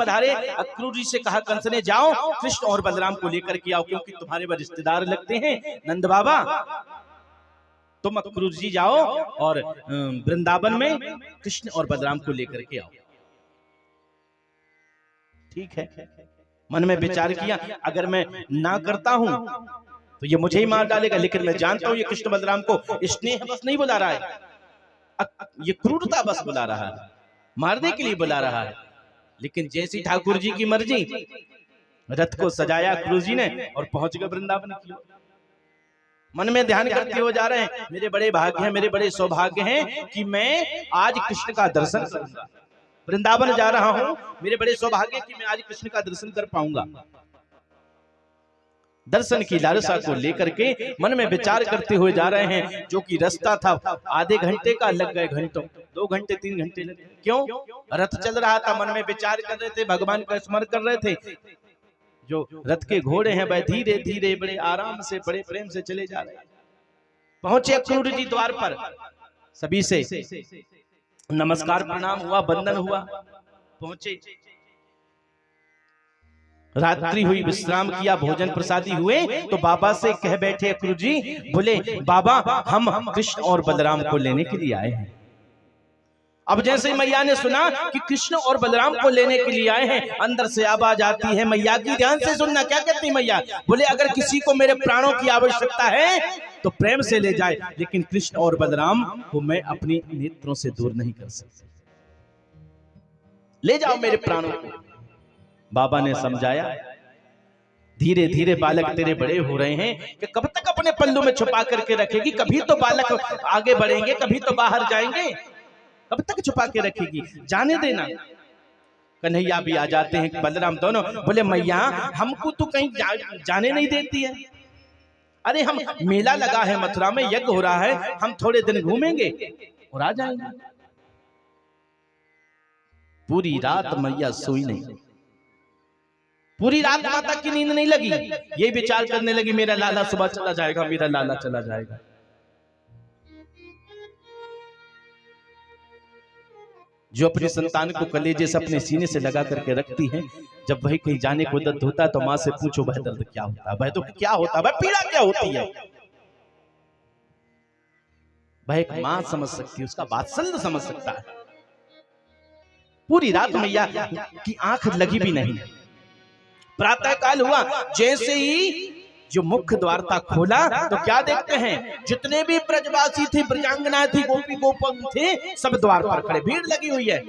पधारे। अक्रूर जी से कहा कंस ने, जाओ कृष्ण और बलराम को लेकर के आओ, क्योंकि तुम्हारे वो रिश्तेदार लगते हैं। नंद बाबा तुम अक्रूर जी जाओ और वृंदावन में कृष्ण और बलराम को लेकर के आओ। ठीक है, मन में विचार किया, अगर मैं ना करता हूं तो ये मुझे ही मार डालेगा, लेकिन मैं जानता हूं ये कृष्ण बलराम को स्नेह बस नहीं बुला रहा है, ये क्रूरता बस बुला रहा है, मारने के लिए बुला रहा है। लेकिन जैसी ठाकुर जी की मर्जी, रथ को सजाया अक्रूर जी ने और पहुंच गए वृंदावन की ओर। मन में ध्यान करते हुए जा रहे हैं, मेरे बड़े भाग्य हैं, मेरे बड़े सौभाग्य हैं कि मैं आज कृष्ण का दर्शन करूंगा। वृंदावन जा रहा हूं, मेरे बड़े सौभाग्य कि मैं आज कृष्ण का दर्शन कर पाऊंगा। दर्शन की लालसा को लेकर के मन में विचार करते हुए जा रहे हैं, जो कि रास्ता था आधे घंटे का, लग गए घंटों, 2 घंटे 3 घंटे लगे। क्यों? रथ चल रहा था, मन में विचार कर रहे थे, भगवान का स्मरण कर रहे थे। जो रथ के घोड़े हैं वह धीरे धीरे बड़े आराम से बड़े प्रेम से चले जा रहे हैं। पहुंचे अक्रूर जी द्वार पर, सभी से नमस्कार प्रणाम हुआ, वंदन हुआ। पहुंचे, रात्रि हुई, विश्राम किया, भोजन प्रसादी हुए तो बाबा से कह बैठे अक्रूर जी, बोले बाबा हम कृष्ण और बलराम को लेने के लिए आए हैं। अब जैसे मैया ने सुना कि कृष्ण और बलराम को लेने के लिए आए हैं, अंदर से आवाज आती है मैया की, ध्यान से सुनना। क्या कहती है मैया? बोले अगर किसी को मेरे प्राणों की आवश्यकता है तो प्रेम से ले जाए, लेकिन कृष्ण और बलराम को मैं अपनी नेत्रों से दूर नहीं कर सकती, ले जाओ मेरे प्राणों को। बाबा ने समझाया, धीरे धीरे बालक तेरे बड़े हो रहे हैं कि कब तक अपने पल्लू में छुपा करके रखेगी? कभी तो बालक आगे बढ़ेंगे, कभी तो बाहर जाएंगे, कब तक छुपा के रखेगी? जाने देना। कन्हैया भी आ जाते हैं, बलराम दोनों। बोले मैया हमको तो कहीं जाने नहीं देती है। अरे हम मेला लगा है, मथुरा में यज्ञ हो रहा है, हम थोड़े दिन घूमेंगे और आ जाएंगे। पूरी रात मैया सोई नहीं, पूरी रात माता की नींद नहीं लगी। ये विचार करने लगी मेरा लाला सुबह चला जाएगा, मेरा लाला चला जाएगा। जो अपनी संतान को कलेजे से अपने सीने से लगा करके रखती है, जब वही कहीं जाने को दर्द होता है तो माँ से पूछो वह दर्द क्या होता है, वह तो क्या होता है, वह पीड़ा क्या होती है। वह एक माँ समझ सकती है, उसका वात्सल्य समझ सकता है। पूरी रात मैया की आंख लगी भी नहीं। प्रातः काल हुआ, जैसे ही जो मुख्य द्वार था खोला तो क्या देखते हैं, जितने भी ब्रजवासी थे, ब्रजांगना थी, गोपी गोपन थे, सब द्वार पर खड़े, भीड़ लगी हुई है।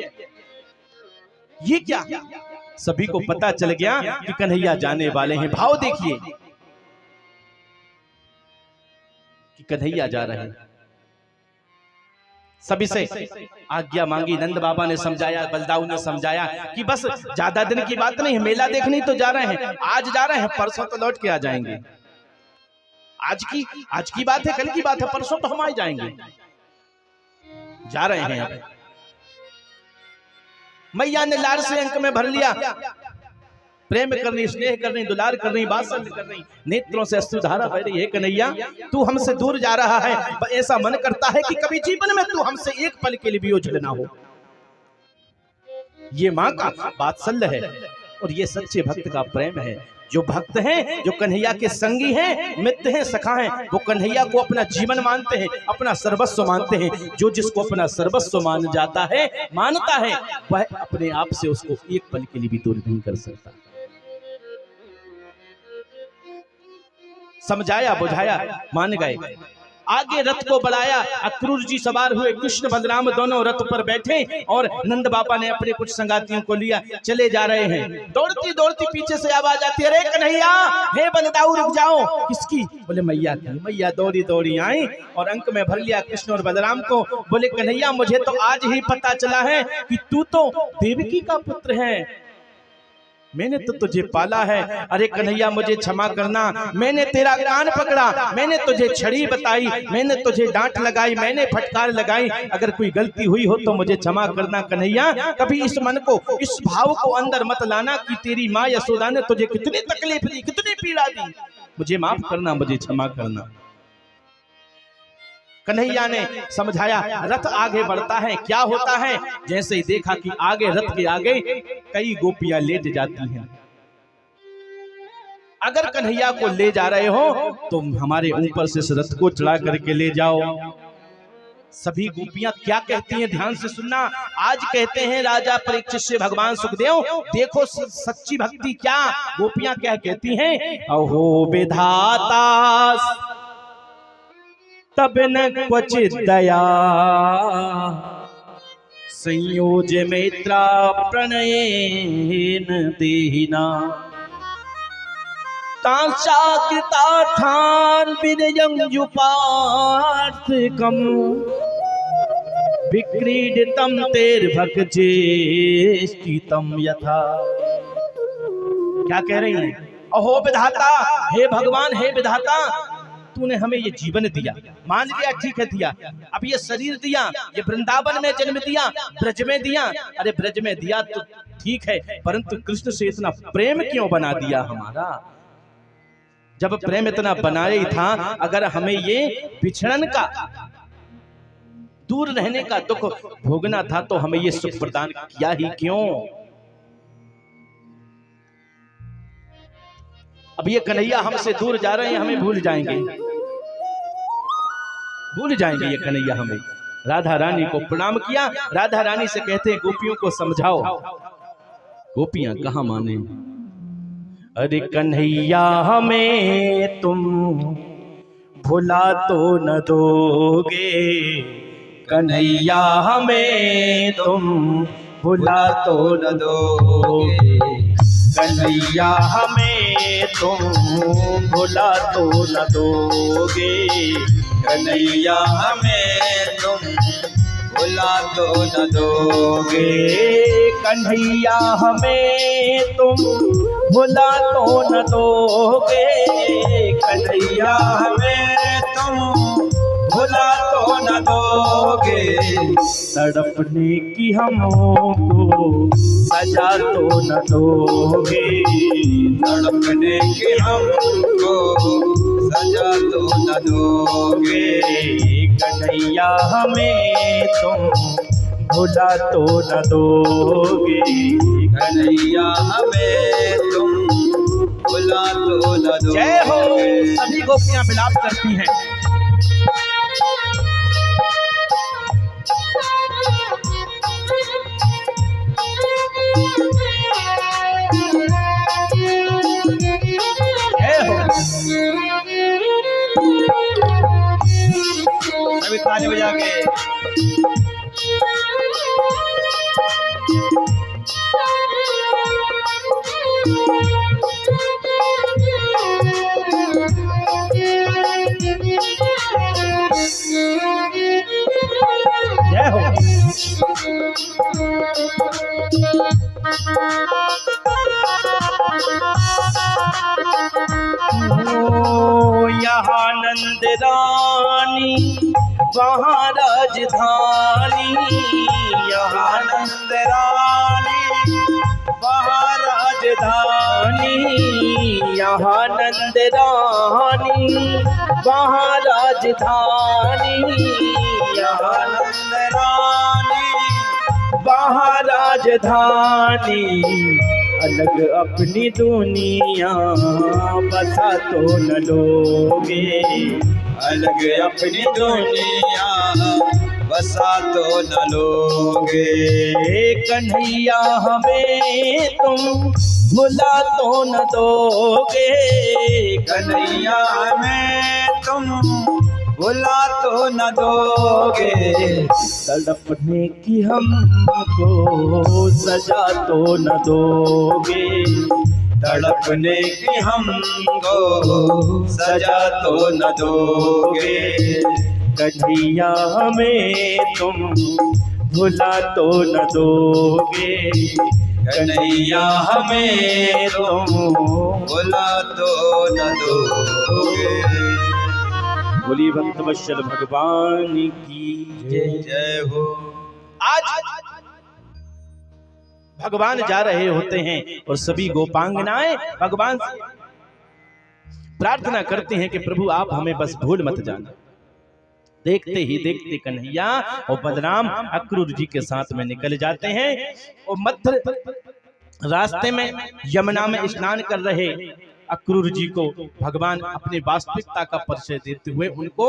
ये क्या? सभी को पता चल गया कि कन्हैया जाने वाले हैं। भाव देखिए कि कन्हैया जा रहे हैं। सभी से आज्ञा मांगी, नंद बाबा ने समझाया, बलदाऊ ने समझाया कि बस ज्यादा दिन की बात नहीं है, मेला देखने तो जा रहे हैं, आज जा रहे हैं, परसों तो लौट के आ जाएंगे। आज की बात है, कल की बात है, परसों तो हम आ जाएंगे, जा रहे हैं। अब मैया ने लाड़ से अंक में भर लिया, प्रेम करनी, स्नेह करनी, दुलार करनी, वात्सल्य करनी, नेत्रों से अश्रुधारा बह रही है। कन्हैया तू हमसे दूर जा रहा है, ऐसा मन करता है कि कभी जीवन में तू हमसे एक पल के लिए भी ओझल ना हो। ये माँ का वात्सल्य है और ये सच्चे भक्त का प्रेम है। जो भक्त हैं, जो कन्हैया के संगी हैं, मित्र हैं, सखा हैं, वो कन्हैया को अपना जीवन मानते हैं, अपना सर्वस्व मानते हैं। जो जिसको अपना सर्वस्व मान जाता है, मानता है, वह अपने आप से उसको एक पल के लिए भी दूर नहीं कर सकता। समझाया, बुझाया, मान गए। आगे रथ को बढ़ाया, अक्रूर जी सवार हुए, कृष्ण बलराम दोनों रथ पर बैठे और नंद बाबा ने अपने कुछ संगातियों को लिया, चले जा रहे हैं। दौड़ती दौड़ती पीछे से आवाज आती है, अरे कन्हैया, हे बलदाऊ रुक जाओ। किसकी? बोले मैया की। मैया दौड़ी दौड़ी आई और अंक में भर लिया कृष्ण और बलराम को। बोले कन्हैया मुझे तो आज ही पता चला है कि तू तो देवकी का पुत्र है, मैंने तो तुझे पाला है। अरे कन्हैया मुझे क्षमा करना, मैंने तेरा कान पकड़ा, मैंने तुझे छड़ी बताई, मैंने तुझे डांट लगाई, मैंने फटकार लगाई, अगर कोई गलती हुई हो तो मुझे क्षमा करना कन्हैया। कभी इस मन को, इस भाव को अंदर मत लाना कि तेरी माँ यशोदा ने तुझे कितनी तकलीफ दी, कितनी पीड़ा दी, मुझे माफ करना, मुझे क्षमा करना। कन्हैया ने समझाया, रथ आगे बढ़ता है, क्या होता है। जैसे ही देखा कि आगे रथ के आगे कई गोपियां लेट जाती हैं। अगर कन्हैया को ले जा रहे हो तो हमारे ऊपर से इस रथ को चढ़ा करके ले जाओ। सभी गोपियां क्या कहती हैं, ध्यान से सुनना। आज कहते हैं राजा परीक्षित से भगवान सुखदेव, देखो सच्ची भक्ति क्या। गोपियां क्या कहती हैं, अहो विधाता तब न क्वचित दया, संयोज मैत्रा प्रणयेन देहिना, तांसाकृतार्थान विनयं युपार्थकम्, विक्रीडितं तेर्भक्चेष्टितं यथा। क्या कह रही हैं, अहो विधाता, हे भगवान, हे विधाता, तूने हमें ये जीवन दिया, मान लिया ठीक है दिया, अब ये शरीर दिया, ये वृंदावन में जन्म दिया, ब्रज में दिया। अरे ब्रज में दिया तो ठीक है, परंतु कृष्ण से इतना प्रेम क्यों बना दिया हमारा। जब प्रेम इतना बनाया ही था, अगर हमें ये बिछड़न का, दूर रहने का दुख भोगना था तो हमें ये सुख प्रदान किया ही क्यों। अब ये कन्हैया हमसे दूर जा रहे हैं, हमें भूल जाएंगे, भूल जाएंगे ये कन्हैया हमें। राधा रानी को प्रणाम किया, राधा रानी से कहते हैं गोपियों को समझाओ। गोपियां कहां माने, अरे कन्हैया हमें तुम भुला तो न दोगे, कन्हैया हमें तुम भुला तो न दोगे, कन्हैया हमें तुम भुला तो न दोगे, कन्हैया हमें तुम भुला तो न दोगे, कन्हैया हमें तुम भुला तो न दोगे, कन्हैया हमें तुम भुला तो न दोगे, तड़पने की हमको सजा तो न दोगे, तड़पने की हमको सजा तो न दोगे, कन्हैया हमें तुम भुला तो न दोगे, कन्हैया हमें तुम भुला तो न दोगे। जय हो। सभी गोपियां विलाप करती हैं। सभी ताली बजा के जय हो। यहाँ नंद रानी वहाँ राजधानी, यहाँ नंद रानी वहाँ राजधानी, यहाँ नंद रानी वहाँ राजधानी, यहाँ नंद रानी वहाँ राजधानी, अलग अपनी दुनिया बसा तो न लोगे, अलग अपनी दुनिया बसा तो न लोगे, कन्हैया हमें तुम भुला तो न दोगे, कन्हैया हमें तुम भुला तो न दोगे, तड़पने की हमको सजा तो न दोगे, तड़पने की हमको सजा तो न दोगे, कन्हैया हमें तुम भुला तो न दोगे, कन्हैया हमें तुम भुला तो न दोगे। बोली भक्तवत्सल भगवान की जय हो। आज भगवान जा रहे होते हैं और सभी गोपांगनाएं भगवान से प्रार्थना करते हैं कि प्रभु आप हमें बस भूल मत जाना, देखते ही देखते कन्हैया और बलराम अक्रूर जी के साथ में निकल जाते हैं और मध्य रास्ते में यमुना में स्नान कर रहे अक्रूर जी को भगवान अपनी वास्तविकता का परिचय देते हुए उनको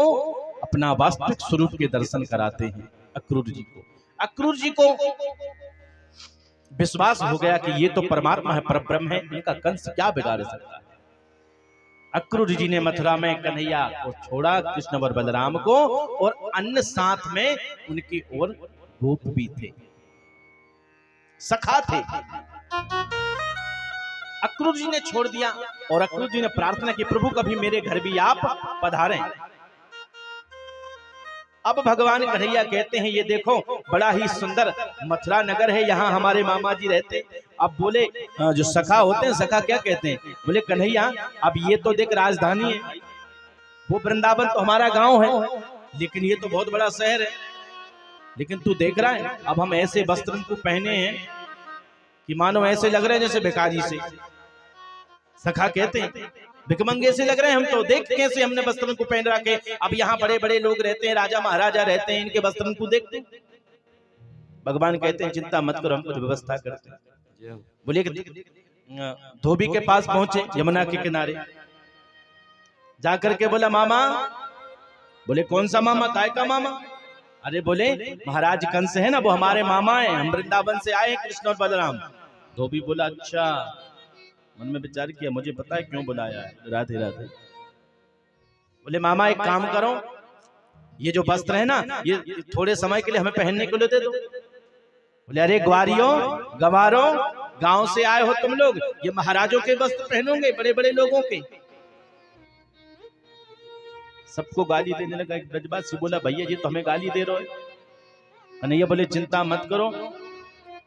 अपना वास्तविक स्वरूप के दर्शन कराते हैं। अक्रूर जी को विश्वास हो गया कि ये तो परमात्मा है, परब्रह्म है, इनका कंस क्या बिगाड़ सकता है। अक्रूर जी ने मथुरा में कन्हैया को छोड़ा, कृष्ण और बलराम को, और अन्य साथ में उनकी ओर गोप भी थे, सखा थे। अक्रूर जी ने छोड़ दिया और अक्रूर जी ने प्रार्थना की, प्रभु कभी मेरे घर भी आप पधारें। अब भगवान कन्हैया कहते हैं, ये देखो बड़ा ही सुंदर मथुरा नगर है, यहाँ हमारे मामा जी रहते। अब बोले जो सखा होते हैं, सखा क्या कहते हैं? बोले कन्हैया अब ये तो देख राजधानी है, वो वृंदावन तो हमारा गांव है, लेकिन ये तो बहुत बड़ा शहर है। लेकिन तू देख रहा है अब हम ऐसे वस्त्र को पहने हैं कि मानो ऐसे लग रहे हैं जैसे भिखारी से। सखा कहते हैं भिखमंगे से लग रहे हैं हम तो, देख कैसे हमने वस्त्र को पहन रखे। अब यहाँ बड़े बड़े लोग रहते हैं, राजा महाराजा रहते हैं, इनके वस्त्र को देखते। भगवान कहते हैं चिंता मत करो, हम कुछ व्यवस्था करते हैं। बोले धोबी के पास पहुंचे यमुना के किनारे, जाकर के बोला मामा। बोले कौन सा मामा, काय का मामा? अरे बोले महाराज कंस है ना, वो हमारे मामा है, हम वृंदावन से आए कृष्ण और बलराम। धोबी बोला अच्छा। मन में विचार किया मुझे पता है क्यों बुलाया है, राधे राधे। बोले मामा एक काम करो, ये जो वस्त्र है ना ये थोड़े समय के लिए हमें पहनने के लिए दे दो। बोले अरे ग्वारियों गवारों, गांव से आए हो तुम लोग, ये महाराजों के वस्त्र पहनोगे, बड़े बड़े लोगों के। सबको गाली देने लगा। एक ब्रजवासी बोला भैया जी तो हमें गाली दे रहे हो। कन्हैया बोले चिंता मत करो।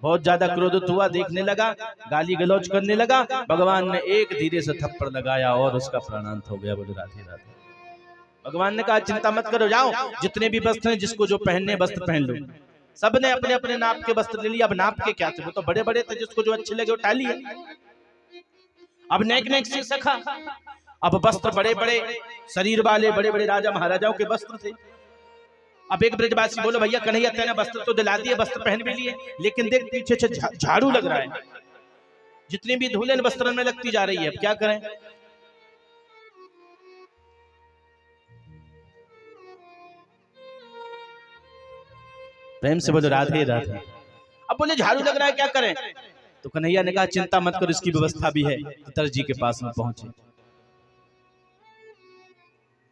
बहुत ज्यादा क्रोधित हुआ, देखने लगा, गाली गलौज करने लगा। भगवान ने एक धीरे से थप्पड़ लगाया और उसका प्राणांत हो गया। बोले राधे राधे। भगवान ने कहा चिंता मत करो, जाओ जितने भी वस्त्र हैं जिसको जो पहनने वस्त्र पहन लो। सबने अपने अपने नाप के वस्त्र ले लिया। अब नाप के क्या थे, वो तो बड़े बड़े थे, जिसको जो अच्छे लगे उठा लिए। अब नेक नेक से सखा, अब वस्त्र बड़े बड़े शरीर वाले बड़े बड़े राजा महाराजाओं के वस्त्र थे। अब एक ब्रजवासी बोलो भैया कन्हैया तेने वस्त्र तो दिला दिए, वस्त्र पहन भी लिए, लेकिन देख पीछे से झाड़ू लग रहा है, जितनी भी धूलन वस्त्र में लगती जा रही है, अब क्या करें? प्रेम से बोलो राधे राधे। अब बोले झाड़ू लग रहा है क्या करें? तो कन्हैया ने कहा चिंता मत करो, इसकी व्यवस्था भी है। तो दर्जी के पास में पहुंचे।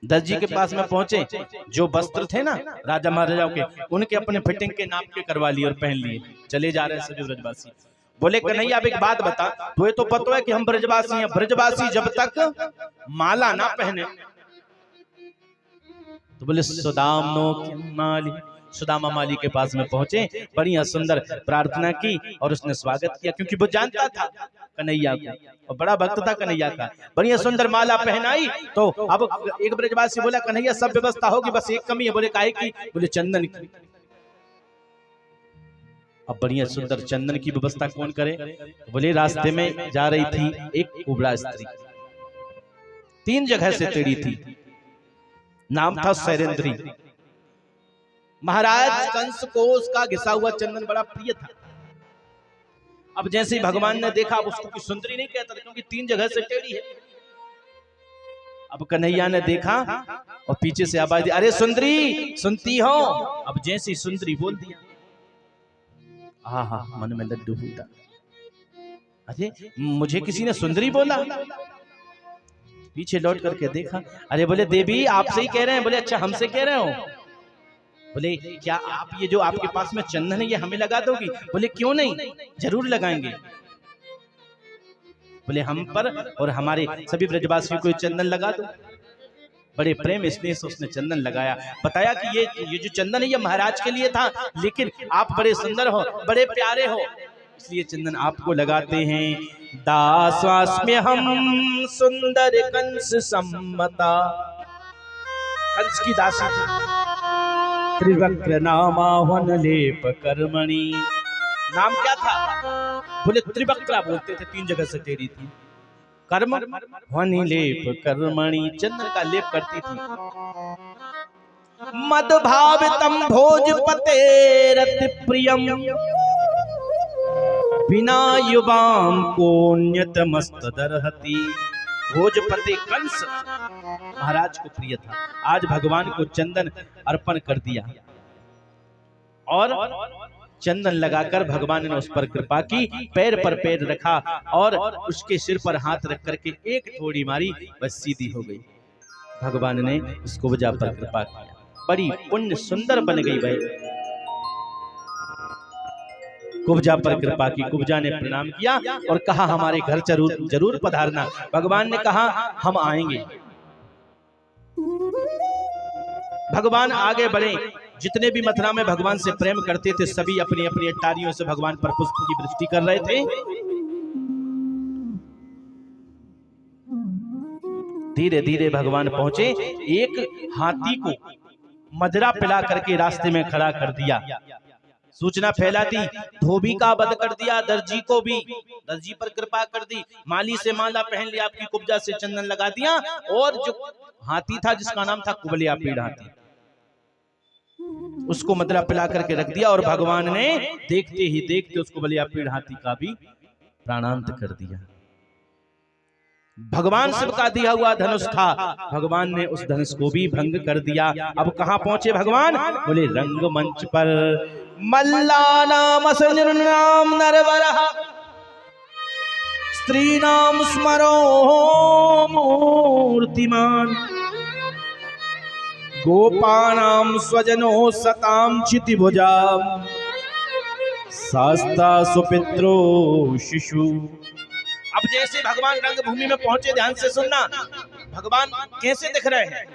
दर्जी के पास में पहुंचे, जो वस्त्र थे ना राजा महाराजाओं के, उनके अपने फिटिंग के नाप के करवा लिए और पहन लिए। चले जा रहे हैं सभी ब्रजवासी। बोले कन्हैया अब एक बात बता, तुझे तो पता है कि हम ब्रजवासी हैं, ब्रजवासी जब तक माला ना पहने। तो बोले सुदामा माली के पास में पहुंचे, बढ़िया सुंदर प्रार्थना की और उसने स्वागत किया, क्योंकि वो जानता था कन्हैया को और बड़ा भक्त था कन्हैया का। बढ़िया सुंदर माला पहनाई। तो अब एक ब्रजवासी बोला कन्हैया सब व्यवस्था होगी, बस एक कमी है। बोले काहे की? बोले चंदन की। अब बढ़िया सुंदर चंदन की व्यवस्था कौन करे? बोले रास्ते में जा रही थी एक उबड़ा स्त्री, 3 जगह से टेढ़ी थी, नाम था सैरेंद्री। महाराज कंस को उसका घिसा हुआ चंदन बड़ा प्रिय था। अब जैसे ही भगवान ने देखा, अब उसको सुंदरी नहीं कहता था क्योंकि 3 जगह से टेढ़ी है। अब कन्हैया ने देखा और पीछे से आवाज दी, अरे सुंदरी सुनती हो? अब जैसे ही सुंदरी बोल दिया, हाँ मन में लड्डू फूटा। अरे मुझे किसी ने सुंदरी बोला? पीछे लौट करके देखा, अरे बोले देवी आपसे ही कह रहे हैं। बोले अच्छा हमसे कह रहे हो? बोले क्या आप ये जो आपके पास में चंदन है ये हमें लगा दोगी? बोले क्यों नहीं, जरूर लगाएंगे। बोले हम पर और हमारे सभी ब्रजवासियों को चंदन लगा दो। बड़े प्रेम स्नेह से उसने चंदन लगाया। बताया कि ये जो चंदन है ये महाराज के लिए था, लेकिन आप बड़े सुंदर हो, बड़े प्यारे हो, इसलिए चंदन आपको लगाते हैं। दास्वास्म्य हम सुंदर कंस सम्मता, कंस की दासी थी। त्रिवक्र नामाहन लेप कर्मणि, नाम क्या था? बोले त्रिवक्रा बोलते थे, 3 जगह से टेढ़ी थी। कर्म वनि लेप कर्मणि, चंदन का लेप करती थी। मद भावितम भोजपतेरति प्रियम बिना युवाम कोन्यतमस्तदर्हति। भोजपति कंस महाराज को प्रिय था, आज भगवान को चंदन अर्पण कर दिया और चंदन लगाकर भगवान ने उस पर कृपा की, पैर पर पैर रखा और उसके सिर पर हाथ रख करके एक थोड़ी मारी, बस सीधी हो गई। भगवान ने उस कुब्जा पर कृपा किया, बड़ी पुण्य सुंदर बन गई भाई। कुब्जा पर कृपा की, कुब्जा ने प्रणाम किया और कहा हमारे घर जरूर जरूर पधारना। भगवान ने कहा हम आएंगे। भगवान आगे बढ़े, जितने भी मथुरा में भगवान से प्रेम करते थे सभी अपनी अपनी अट्टारियों से भगवान पर पुष्प की वृष्टि कर रहे थे। धीरे धीरे भगवान पहुंचे, एक हाथी को मदिरा पिला करके रास्ते में खड़ा कर दिया, सूचना फैला दी, धोबी का वध कर दिया, दर्जी को भी, दर्जी पर कृपा कर दी, माली से माला पहन लिया, आपकी कुब्जा से चंदन लगा दिया और जो हाथी था जिसका नाम था कुबलिया पीड़ हाथी, उसको मदिरा पिला करके रख दिया और भगवान ने देखते ही देखते उसको कुबलिया पीड़ हाथी का भी प्राणांत कर दिया। भगवान शिव का दिया हुआ धनुष था, भगवान ने उस धनुष को भी भंग कर दिया। अब कहां पहुंचे भगवान? बोले रंगमंच पर मल्लानाम असनिर्नाम नरवरः स्त्रीणाम स्मरो मूर्तिमान गोपानाम स्वजनो सताम क्षितिभुजाम शास्ता सुपित्रो शिशु। अब जैसे भगवान रंगभूमि में पहुंचे, ध्यान से सुनना, भगवान कैसे दिख रहे हैं?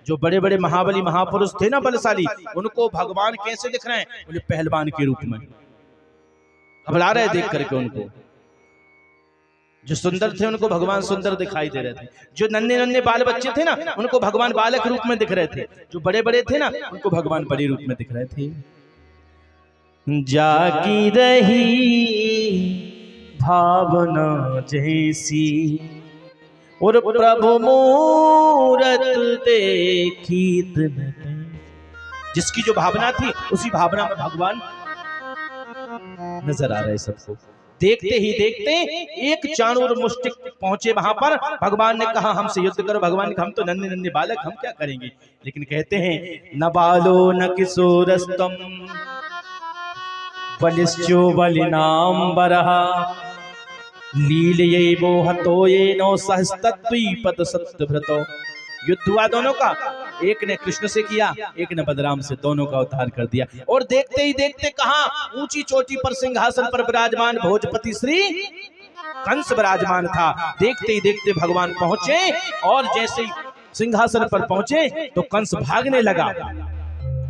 जो बड़े बड़े महाबली महापुरुष थे ना, बलशाली, उनको भगवान कैसे दिख रहे हैं? बोले पहलवान के रूप में, घबरा रहे देख करके उनको। जो सुंदर थे उनको भगवान सुंदर दिखाई दे रहे थे, जो नन्हे नन्हे बाल बच्चे थे ना उनको भगवान बालक रूप में दिख रहे थे, जो बड़े बड़े थे ना उनको भगवान बड़े रूप में दिख रहे थे। जागी रही भावना जैसी और प्रभु मूरत देखी, जिसकी जो भावना थी उसी भावना में भगवान नजर आ रहे सबको। देखते ही देखते एक चाणूर मुष्टिक पहुंचे वहां पर, भगवान ने कहा हमसे युद्ध करो। भगवान ने कहा हम तो नन्हे नन्हे बालक, हम क्या करेंगे? लेकिन कहते हैं न बालो न किशोरस्तम बलिश्चो बलिनाम्बरः लीलये मोहतो ये नो सहस्तत्वीपत सत्यभृतो। युद्ध हुआ दोनों का, एक ने कृष्ण से किया, एक ने बलराम से, दोनों का उद्धार कर दिया। और देखते ही देखते कहा ऊंची चोटी पर सिंहासन पर विराजमान भोजपति श्री कंस विराजमान था। देखते ही देखते भगवान पहुंचे और जैसे ही सिंहासन पर पहुंचे तो कंस भागने लगा।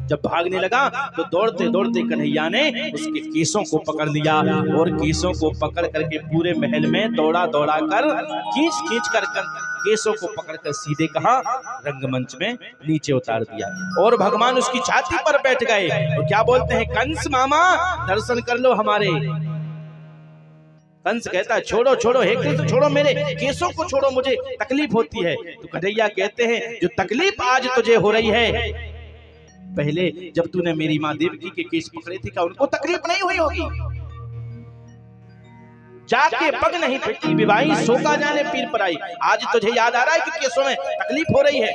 जब भागने लगा तो दौड़ते दौड़ते कन्हैया ने उसके केसों को पकड़ लिया और केसों को पकड़ करके पूरे महल में दौड़ा दौड़ा कर खींच खींच कर केसों को पकड़कर सीधे कहा रंगमंच में नीचे उतार दिया और भगवान उसकी छाती पर बैठ गए और क्या बोलते हैं, कंस मामा दर्शन कर लो हमारे। कंस कहता है छोड़ो छोड़ो हे कृष्ण, छोड़ो मेरे केसों को छोड़ो, मुझे तकलीफ होती है। तो कन्हैया कहते हैं जो तकलीफ आज तुझे हो रही है, पहले जब तूने मेरी माँ देवकी के केस पकड़े थे क्या उनको तकलीफ नहीं हुई होगी? जाके पग नहीं फिटी विवाही सोका जाने पीर पर आई। आज तुझे याद आ रहा है कि केसों में तकलीफ हो रही है?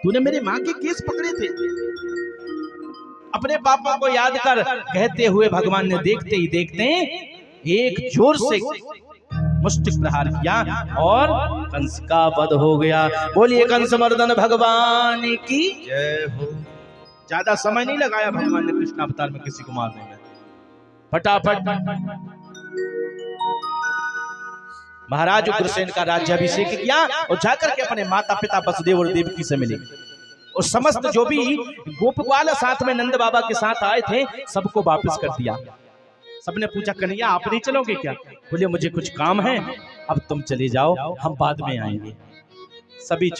तूने मेरी माँ के केस पकड़े थे। अपने पापा को याद कर कहते हुए भगवान ने देखते ही देखते एक जोर से मुष्टिक प्रहार किया और कंस का वध हो गया। बोलिए कंस मर्दन भगवान की जय हो। ज्यादा समय नहीं लगाया भगवान ने कृष्ण अवतार में किसी को मारने में, फटाफट महाराज उग्रसेन का राज्याभिषेक किया और जाकर के अपने माता पिता वसुदेव और देवकी से मिले और समस्त जो भी गोपबाल साथ में नंद बाबा के साथ आए थे सबको वापस कर दिया। सबने पूछा कन्हैया आप नहीं चलोगे क्या? बोले मुझे कुछ काम है, अब तुम चले जाओ, हम बाद में आएंगे। सभी